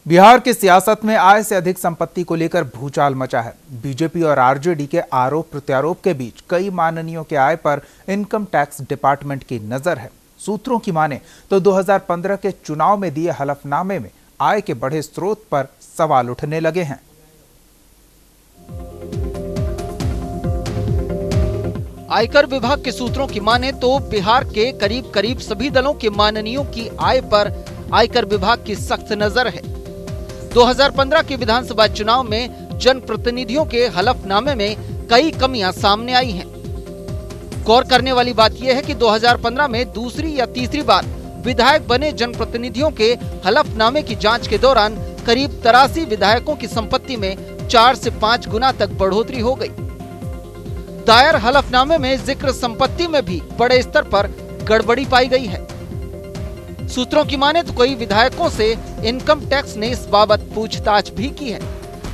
बिहार की सियासत में आय से अधिक संपत्ति को लेकर भूचाल मचा है। बीजेपी और आरजेडी के आरोप प्रत्यारोप के बीच कई माननीयों के आय पर इनकम टैक्स डिपार्टमेंट की नजर है। सूत्रों की माने तो 2015 के चुनाव में दिए हलफनामे में आय के बढ़े स्रोत पर सवाल उठने लगे हैं। आयकर विभाग के सूत्रों की माने तो बिहार के करीब करीब सभी दलों के माननीयों की आय पर आयकर विभाग की सख्त नजर है। 2015 के विधानसभा चुनाव में जनप्रतिनिधियों के हलफनामे में कई कमियां सामने आई हैं। गौर करने वाली बात यह है कि 2015 में दूसरी या तीसरी बार विधायक बने जनप्रतिनिधियों के हलफनामे की जांच के दौरान करीब 83 विधायकों की संपत्ति में 4 से 5 गुना तक बढ़ोतरी हो गई। दायर हलफनामे में जिक्र संपत्ति में भी बड़े स्तर पर गड़बड़ी पाई गई है। सूत्रों की माने तो कई विधायकों से इनकम टैक्स ने इस बाबत पूछताछ भी की है,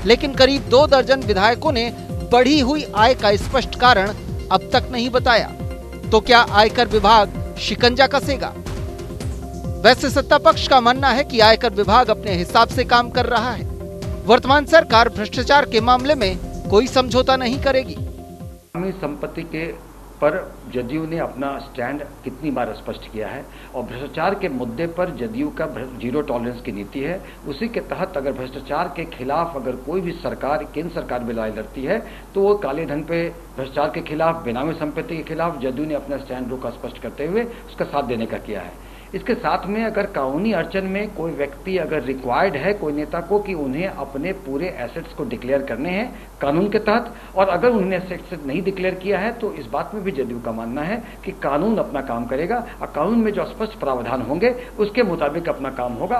लेकिन करीब 2 दर्जन विधायकों ने बढ़ी हुई आय का स्पष्ट कारण अब तक नहीं बताया। तो क्या आयकर विभाग शिकंजा कसेगा? वैसे सत्ता पक्ष का मानना है कि आयकर विभाग अपने हिसाब से काम कर रहा है। वर्तमान सरकार भ्रष्टाचार के मामले में कोई समझौता नहीं करेगी। संपत्ति के पर जदयू ने अपना स्टैंड कितनी बार स्पष्ट किया है और भ्रष्टाचार के मुद्दे पर जदयू का जीरो टॉलरेंस की नीति है। उसी के तहत अगर भ्रष्टाचार के खिलाफ अगर कोई भी सरकार, केंद्र सरकार भी लड़ाई लड़ती है तो वो काले धन पे भ्रष्टाचार के खिलाफ, बेनामी संपत्ति के खिलाफ जदयू ने अपना स्टैंड रुका स्पष्ट करते हुए उसका साथ देने का किया है। इसके साथ में अगर कानूनी अड़चन में कोई व्यक्ति अगर रिक्वायर्ड है कोई नेता को कि उन्हें अपने पूरे एसेट्स को डिक्लेयर करने हैं कानून के तहत, और अगर उन्होंने एसेट्स नहीं डिक्लेयर किया है तो इस बात में भी जदयू का मानना है कि कानून अपना काम करेगा और कानून में जो स्पष्ट प्रावधान होंगे उसके मुताबिक अपना काम होगा।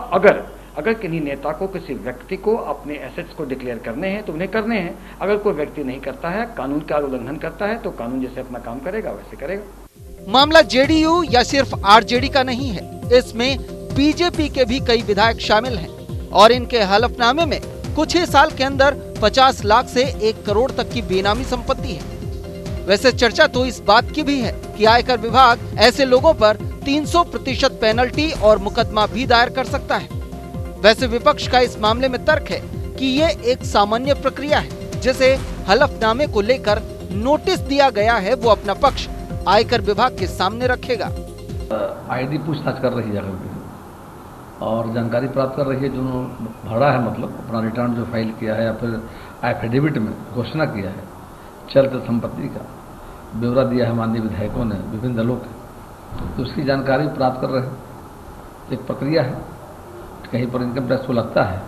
अगर किन्हीं नेता को, किसी व्यक्ति को अपने एसेट्स को डिक्लेयर करने हैं तो उन्हें करने हैं। अगर कोई व्यक्ति नहीं करता है, कानून का उल्लंघन करता है, तो कानून जैसे अपना काम करेगा वैसे करेगा। मामला जेडीयू या सिर्फ आरजेडी का नहीं है, इसमें बीजेपी के भी कई विधायक शामिल हैं और इनके हलफनामे में कुछ ही साल के अंदर 50 लाख से 1 करोड़ तक की बेनामी संपत्ति है। वैसे चर्चा तो इस बात की भी है कि आयकर विभाग ऐसे लोगों पर 300% पेनल्टी और मुकदमा भी दायर कर सकता है। वैसे विपक्ष का इस मामले में तर्क है कि ये एक सामान्य प्रक्रिया है, जैसे हलफनामे को लेकर नोटिस दिया गया है वो अपना पक्ष आयकर विभाग के सामने रखेगा। आईडी पूछताछ कर रही है और जानकारी प्राप्त कर रही है, जो भरा है मतलब अपना रिटर्न जो फाइल किया है या फिर एफिडेविट में घोषणा किया है चल संपत्ति का ब्यौरा दिया है माननीय विधायकों ने विभिन्न दलों के, तो उसकी जानकारी प्राप्त कर रहे हैं। एक प्रक्रिया है, कहीं पर इनकम टैक्स को लगता है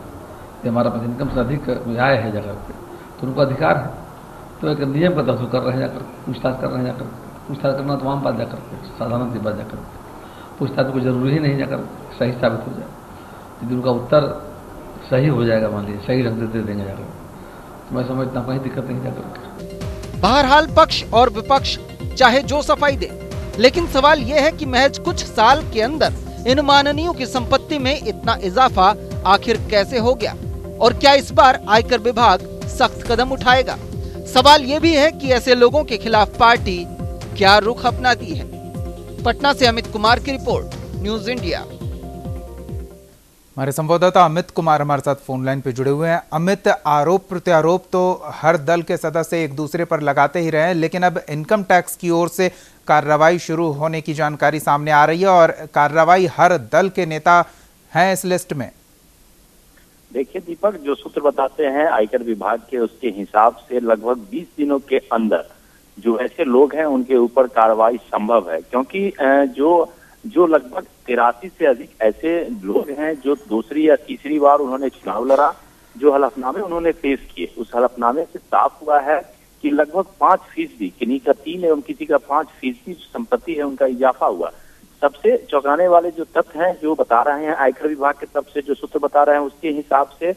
कि हमारा पास इनकम से अधिक आय है जगह पे, तो उनको अधिकार है, तो एक नियम का दर्ज कर रहे हैं, जाकर पूछताछ कर रहे हैं। जाकर पूछताछ करना तो आम बात जाकर साधारण सी बात, जाकर पूछताछ को जरूरी ही नहीं जाकर सही साबित हो जाए। यदि उनका उत्तर सही हो जाएगा, मान लीजिए सही ढंग से दे देंगे जाकर, तो मैं समझता हूँ कहीं दिक्कत नहीं जाकर। बहरहाल पक्ष और विपक्ष चाहे जो सफाई दे, लेकिन सवाल यह है कि महज कुछ साल के अंदर इन माननीयों की संपत्ति में इतना इजाफा आखिर कैसे हो गया और क्या इस बार आयकर विभाग सख्त कदम उठाएगा? सवाल ये भी है कि ऐसे लोगों के खिलाफ पार्टी क्या रुख अपनाती है। पटना से अमित कुमार की रिपोर्ट, न्यूज इंडिया। हमारे संवाददाता अमित कुमार हमारे साथ फोन लाइन पे जुड़े हुए हैं। अमित, आरोप प्रत्यारोप तो हर दल के सदस्य एक दूसरे पर लगाते ही रहे, लेकिन अब इनकम टैक्स की ओर से कार्रवाई शुरू होने की जानकारी सामने आ रही है और कार्रवाई हर दल के नेता हैं इस लिस्ट में। देखिए दीपक, जो सूत्र बताते हैं आयकर विभाग के, उसके हिसाब से लगभग 20 दिनों के अंदर जो ऐसे लोग हैं उनके ऊपर कार्रवाई संभव है, क्योंकि जो लगभग 83 से अधिक ऐसे लोग हैं जो दूसरी या तीसरी बार उन्होंने चुनाव लड़ा, जो हलफनामे उन्होंने पेश किए, उस हलफनामे से साफ हुआ है कि लगभग 5%, किन्हीं का 3 एवं किसी का 5% संपत्ति है उनका इजाफा हुआ। सबसे चौंकाने वाले जो तथ्य हैं जो बता रहे हैं आयकर विभाग की तरफ से, जो सूत्र बता रहे हैं उसके हिसाब से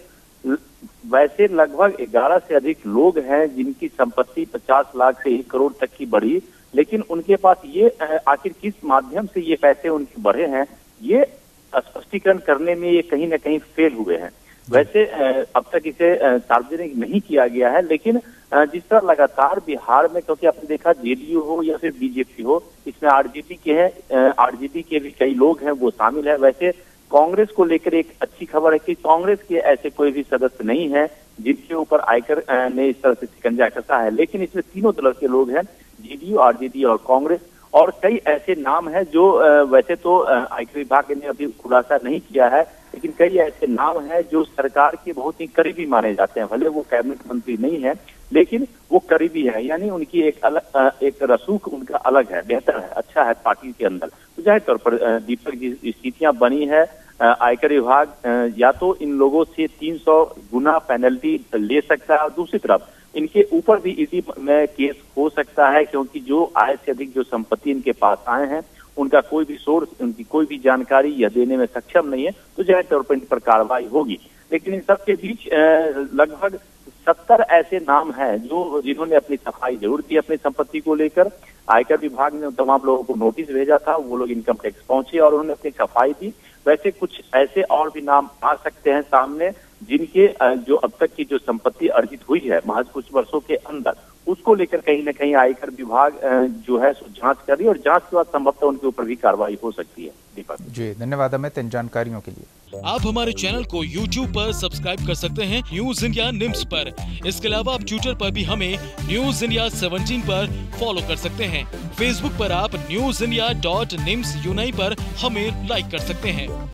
वैसे लगभग 11 से अधिक लोग हैं जिनकी संपत्ति 50 लाख से 1 करोड़ तक की बढ़ी, लेकिन उनके पास ये आखिर किस माध्यम से ये पैसे उनके बढ़े हैं, ये स्पष्टीकरण करने में ये कहीं न कहीं फेल हुए हैं। वैसे अब तक इसे सार्वजनिक नहीं किया गया है, लेकिन जिस तरह लगातार बिहार में, क्योंकि आपने देखा जेडीयू हो या फिर बीजेपी हो, इसमें आरजेडी के हैं, आरजेडी के भी कई लोग हैं वो शामिल है। वैसे कांग्रेस को लेकर एक अच्छी खबर है कि कांग्रेस के ऐसे कोई भी सदस्य नहीं है जिनके ऊपर आयकर ने इस तरह से शिकंजा कसा है, लेकिन इसमें तीनों तरह के लोग हैं, जेडीयू, आरजेडी और कांग्रेस। और कई ऐसे नाम हैं जो वैसे तो आयकर विभाग ने अभी खुलासा नहीं किया है, लेकिन कई ऐसे नाम हैं जो सरकार के बहुत ही करीबी माने जाते हैं। भले वो कैबिनेट मंत्री नहीं है, लेकिन वो करीबी है, यानी उनकी एक रसूख उनका अलग है, बेहतर है, अच्छा है पार्टी के अंदर। तो जाहिर तौर पर दीपक जी स्थितियां बनी है, आयकर विभाग या तो इन लोगों से 300 गुना पेनल्टी ले सकता है, और दूसरी तरफ इनके ऊपर भी ईडी में केस हो सकता है, क्योंकि जो आय से अधिक जो संपत्ति इनके पास आए हैं उनका कोई भी सोर्स, उनकी कोई भी जानकारी यह देने में सक्षम नहीं है, तो जाहिर तौर पर इन पर कार्रवाई होगी। लेकिन इन सब के बीच लगभग 70 ऐसे नाम हैं जिन्होंने अपनी सफाई जरूर दी अपनी संपत्ति को लेकर। आयकर विभाग ने तमाम लोगों को नोटिस भेजा था, वो लोग इनकम टैक्स पहुंचे और उन्होंने अपनी सफाई दी। वैसे कुछ ऐसे और भी नाम आ सकते हैं सामने जिनके जो अब तक की जो संपत्ति अर्जित हुई है महज कुछ वर्षों के अंदर, उसको लेकर कहीं न कहीं आयकर विभाग जो है जांच कर रही है, और जांच के बाद संभवतः उनके ऊपर भी कार्रवाई हो सकती है। दीपक जी, धन्यवाद अमित इन जानकारियों के लिए। आप हमारे चैनल को YouTube पर सब्सक्राइब कर सकते हैं न्यूज इंडिया निम्स पर। इसके अलावा आप ट्विटर पर भी हमें न्यूज इंडिया 17 पर फॉलो कर सकते हैं। फेसबुक पर आप newsindia.nimsUnai पर हमें लाइक कर सकते हैं।